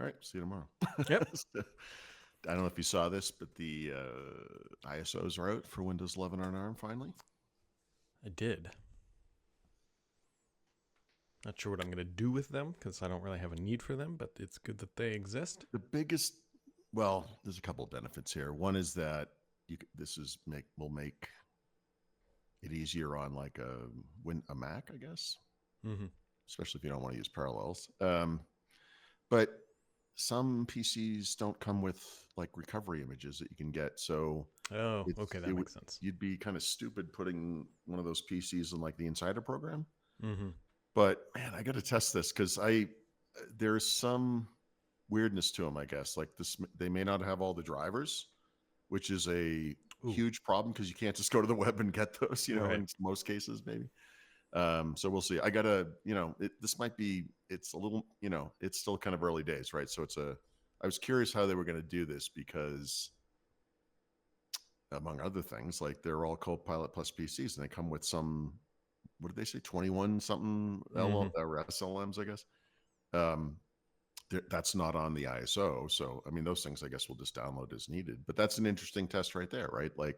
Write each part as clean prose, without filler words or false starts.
All right. See you tomorrow. Yep. I don't know if you saw this, but the ISOs are out for Windows 11 on ARM finally. I did. Not sure what I'm going to do with them because I don't really have a need for them, but it's good that they exist. The biggest, well, there's a couple of benefits here. One is that will make it easier on like a Mac, I guess, Mm-hmm. especially if you don't want to use Parallels. But some PCs don't come with like recovery images that you can get, so Oh, okay, that makes sense. you'd be kind of stupid putting one of those PCs in like the Insider program. Mm-hmm. But man, I got to test this because there's some weirdness to them, I guess. Like this, they may not have all the drivers, which is a Ooh. huge problem because you can't just go to the web and get those, Right. in most cases, maybe. So we'll see. I gotta, this might be, it's a little, it's still kind of early days, right? So I was curious how they were going to do this because among other things, like they're all Copilot plus PCs and they come with some, what did they say? 21 something Mm-hmm. or SLMs, I guess. Um, that's not on the ISO. So, I mean, those things I guess we'll just download as needed, but that's an interesting test right there, right? Like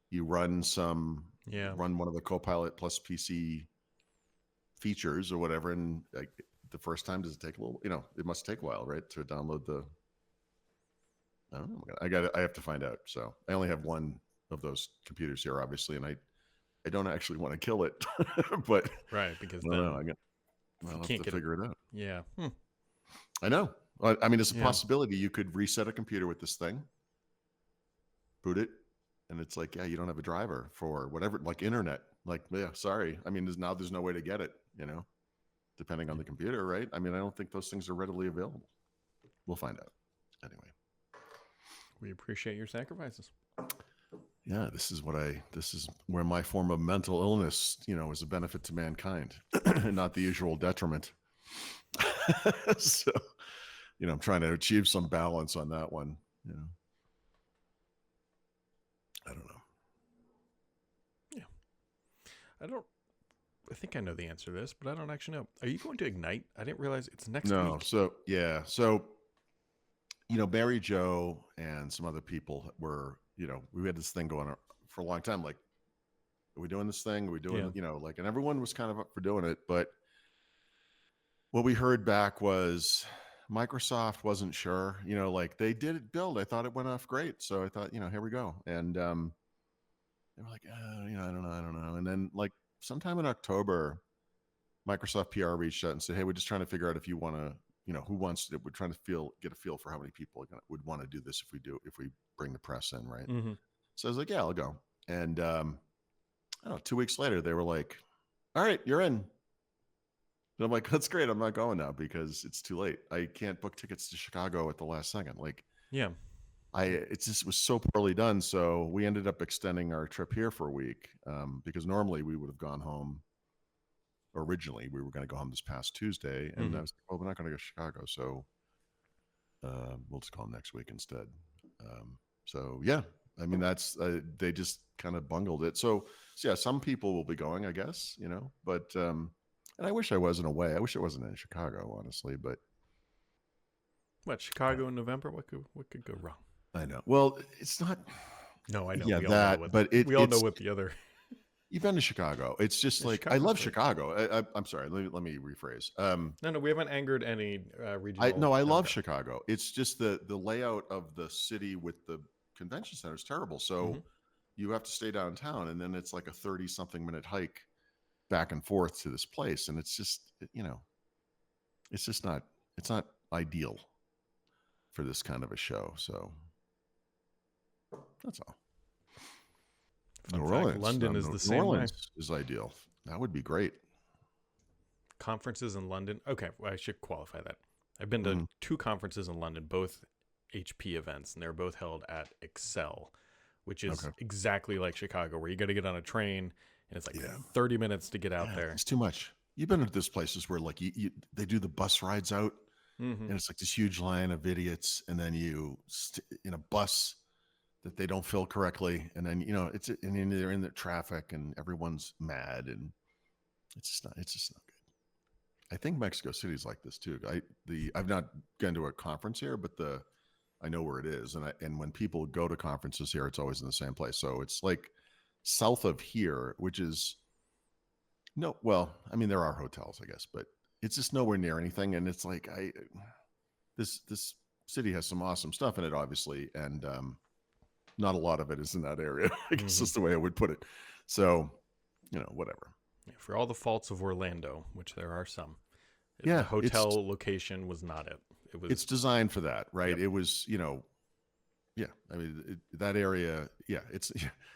you run one of the Copilot plus PC features or whatever. And like the first time, does it take a little, it must take a while, right? To download I don't know. I have to find out. So I only have one of those computers here, obviously. And I don't actually want to kill it, but Right, because I don't know. I'll have to figure it out. Yeah. I know. I mean, it's a Yeah. possibility you could reset a computer with this thing, boot it, and it's like, yeah, you don't have a driver for whatever, like internet. Like, yeah, sorry. I mean, there's no way to get it, depending on the computer, right? I mean, I don't think those things are readily available. We'll find out. Anyway. We appreciate your sacrifices. Yeah, this is where my form of mental illness, is a benefit to mankind, not the usual detriment. So, I'm trying to achieve some balance on that one. I don't know. Yeah. I think I know the answer to this, but I don't actually know. Are you going to Ignite? I didn't realize it's next week. So, yeah. So, Mary Jo and some other people we had this thing going on for a long time. Like, are we doing this thing? Are we doing, and everyone was kind of up for doing it. But what we heard back was Microsoft wasn't sure, like they did it build. I thought it went off great. So I thought, here we go. And they were like, I don't know. And then like sometime in October, Microsoft PR reached out and said, hey, we're just trying to figure out if you want to, who wants to, we're trying to get a feel for how many people would want to do this if we bring the press in, right? Mm-hmm. So I was like, yeah, I'll go. And I don't know, 2 weeks later, they were like, all right, you're in. And I'm like, that's great. I'm not going now because it's too late. I can't book tickets to Chicago at the last second. Like, yeah, it just was so poorly done. So we ended up extending our trip here for a week because normally we would have gone home. Originally, we were going to go home this past Tuesday, and I was like, well, we're not going to go to Chicago, so we'll just call next week instead. So yeah, I mean that's they just kind of bungled it. So yeah, some people will be going, I guess, but and I wish I wasn't away. I wish it wasn't in Chicago, honestly. But what, Chicago in November? What could go wrong? I know. Well, it's not. No, I know. Yeah, we all know what the other. You've been to Chicago. It's just like Chicago's I love great. Chicago. I'm sorry. Let me rephrase. No, we haven't angered any regional. I love Chicago. It's just the layout of the city with the convention center is terrible. So you have to stay downtown, and then it's like a 30-something minute hike back and forth to this place, and it's just it's just not ideal for this kind of a show. So that's all. New Orleans, London is the same way. New Orleans is ideal. That would be great. Conferences in London. Okay, well, I should qualify that. I've been to 2 conferences in London, both HP events, and they're both held at Excel, which is exactly like Chicago, where you got to get on a train, and it's like 30 minutes to get out there. It's too much. You've been to these places where like they do the bus rides out, and it's like this huge line of idiots, and then you in a bus that they don't fill correctly, and then and then they're in the traffic, and everyone's mad, and it's just not good. I think Mexico City's like this too. I've not gone to a conference here, but I know where it is, and when people go to conferences here, it's always in the same place. So it's like south of here, which is no, well, I mean there are hotels, I guess, but it's just nowhere near anything. And it's like this city has some awesome stuff in it, obviously, and not a lot of it is in that area. I guess that's the way I would put it. So, whatever. Yeah, for all the faults of Orlando, which there are some, Yeah, the hotel location was not it. It's designed for that, right? Yep. It was, yeah. I mean, that area, yeah. It's,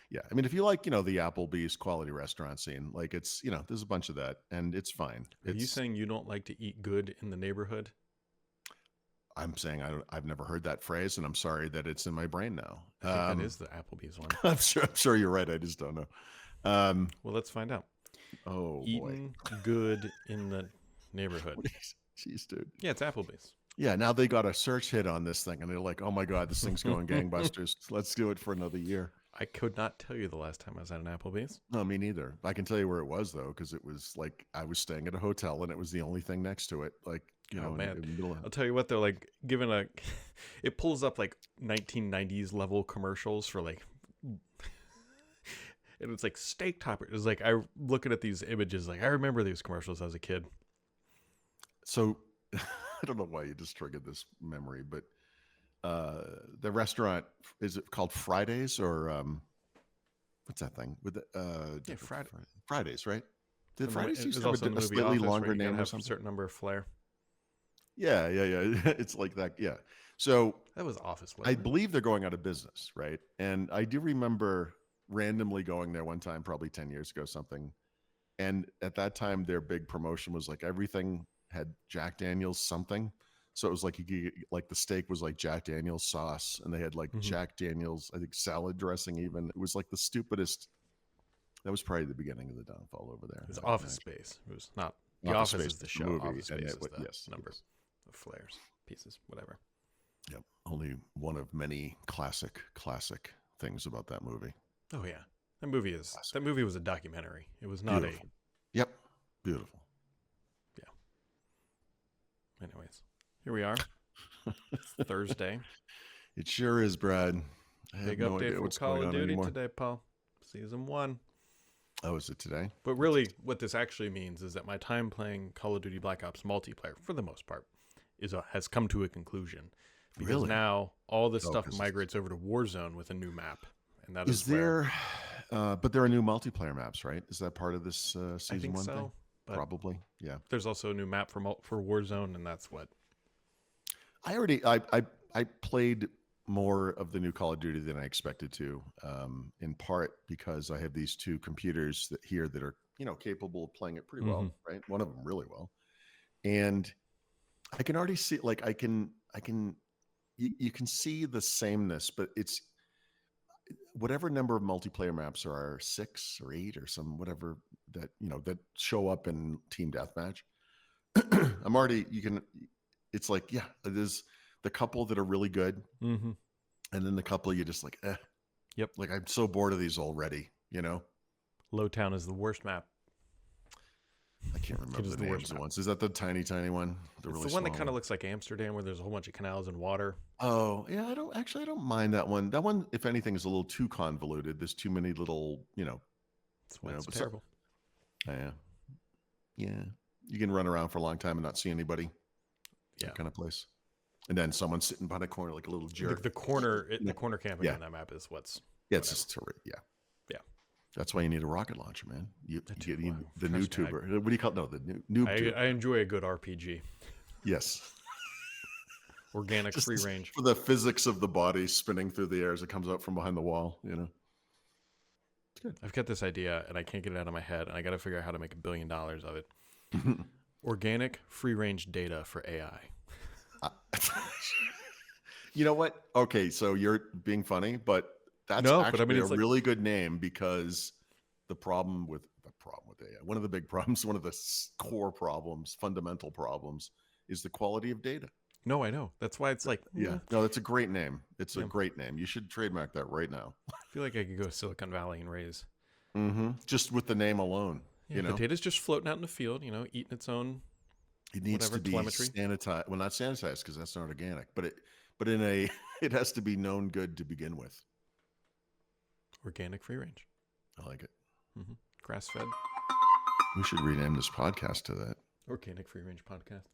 yeah. I mean, if you like, the Applebee's quality restaurant scene, like it's, there's a bunch of that, and it's fine. Are you saying you don't like to eat good in the neighborhood? I'm saying I've never heard that phrase, and I'm sorry that it's in my brain now. I think that is the Applebee's one. I'm sure you're right. I just don't know. Well, let's find out. Oh, eating good in the neighborhood. Jeez, dude. Yeah, it's Applebee's. Yeah, now they got a search hit on this thing, and they're like, "Oh my god, this thing's going gangbusters. Let's do it for another year." I could not tell you the last time I was at an Applebee's. No, me neither. I can tell you where it was though, because it was like I was staying at a hotel, and it was the only thing next to it. Like, man, I'll tell you what, they're like giving it pulls up like 1990s level commercials for like. And it's like steak topper. It's like I looking at these images, like I remember these commercials as a kid. So I don't know why you just triggered this memory, but the restaurant, is it called Fridays or what's that thing with the Fridays, right? Did Fridays used to have a slightly longer name or something? A certain number of flair. Yeah. It's like that. Yeah. So that was Office. I believe they're going out of business, right? And I do remember randomly going there one time, probably 10 years ago, something. And at that time, their big promotion was like everything had Jack Daniel's something. So it was like, like the steak was like Jack Daniel's sauce, and they had like Jack Daniel's, I think, salad dressing even. It was like the stupidest. That was probably the beginning of the downfall over there. It was Office Space. It was not. The Office is the show. Movie, Office Space is the number of flares, pieces, whatever. Yep. Only one of many classic things about that movie. Oh yeah, that movie was a documentary. It was not beautiful. Yep, beautiful. Yeah. Anyways, here we are. It's Thursday. It sure is, Brad. Big update for Call of Duty today, Paul. Season 1. Oh, is it today? But really, what this actually means is that my time playing Call of Duty Black Ops multiplayer, for the most part, has come to a conclusion. Because now all this stuff migrates over to Warzone with a new map. And that is there, but there are new multiplayer maps, right? Is that part of this season I think 1 so, thing? Probably, yeah. There's also a new map for Warzone, and that's what. I played more of the new Call of Duty than I expected to, in part because I have these two computers that are capable of playing it pretty well, right? One of them really well, and I can already see you can see the sameness, but it's whatever number of multiplayer maps there are, 6 or 8 or some whatever that that show up in Team Deathmatch. It's like, yeah, there's the couple that are really good, and then the couple you're just like, yep, like I'm so bored of these already. Lowtown is the worst map. I can't remember the names of the ones. Is that the tiny one? It's the one that kind of looks like Amsterdam, where there's a whole bunch of canals and water. Oh yeah, I don't mind that one. That one, if anything, is a little too convoluted. There's too many little, It's terrible. Yeah. You can run around for a long time and not see anybody. Yeah, that kind of place. And then someone sitting behind a corner like a little jerk. The corner camping on that map is what's. Yeah, it's just terrific. Yeah. That's why you need a rocket launcher, man. You get the new tuber. What do you call it? No, the new tuber. I enjoy a good RPG. Yes. Organic free range. For the physics of the body spinning through the air as it comes out from behind the wall, It's good. I've got this idea and I can't get it out of my head, and I got to figure out how to make $1 billion of it. Organic free range data for AI. You know what? Okay, so you're being funny, but that's actually a really good name, because the problem with AI, one of the big problems, one of the core problems, fundamental problems, is the quality of data. No, I know. That's why it's like, no, that's a great name. It's a great name. You should trademark that right now. I feel like I could go to Silicon Valley and raise. Just with the name alone. The data's just floating out in the field, eating its own It needs to be sanitized. Well, not sanitized because that's not organic, but in a it has to be known good to begin with. Organic free range. I like it. Grass fed. We should rename this podcast to that. Organic free range podcast.